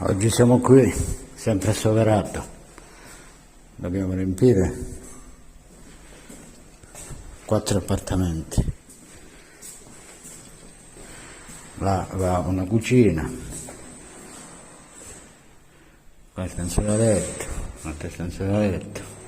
Oggi siamo qui, sempre a Soverato, dobbiamo riempire 4 appartamenti. Là va una cucina, questa è un solo letto, un'altra stanza da letto.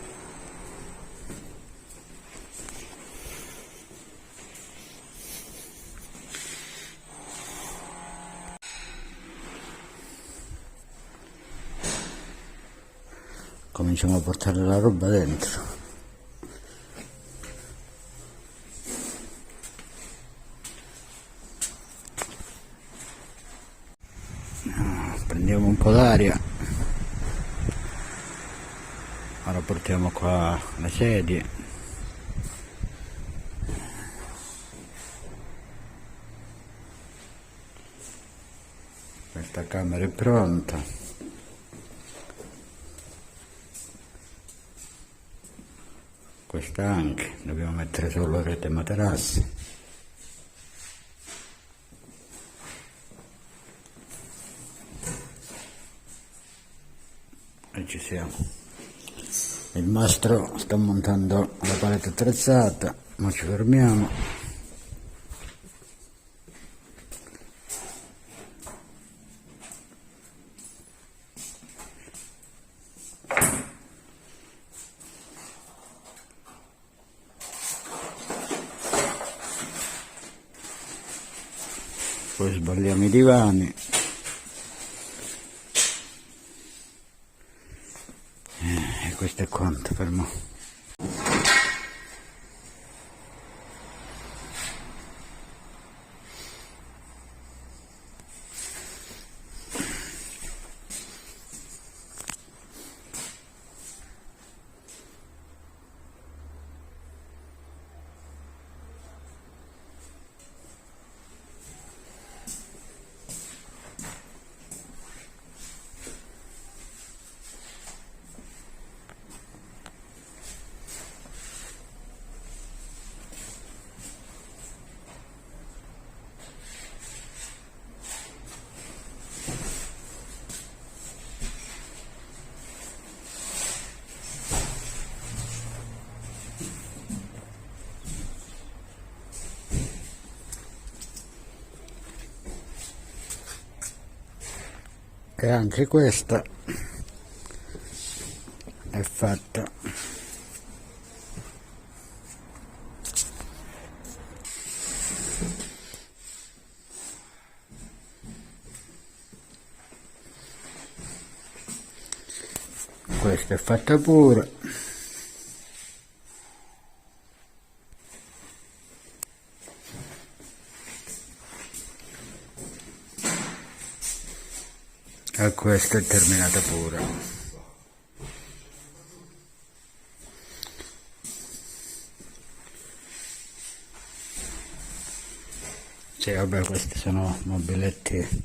Cominciamo a portare la roba dentro. Prendiamo un po' d'aria. Ora portiamo qua le sedie. Questa camera è pronta. Questa anche, dobbiamo mettere solo rete e materassi. E ci siamo. Il mastro sta montando la parete attrezzata, ma ci fermiamo. Poi sballiamo i divani. E questo è quanto per me. E anche questa è fatta. Questa è fatta pure. E questa è terminata pure. Sì, vabbè, questi sono mobiletti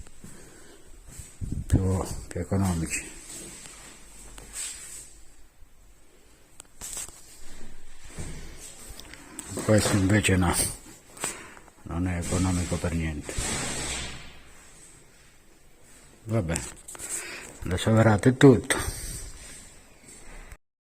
più economici. Questo invece no, non è economico per niente. Vabbè, da Soverato è tutto.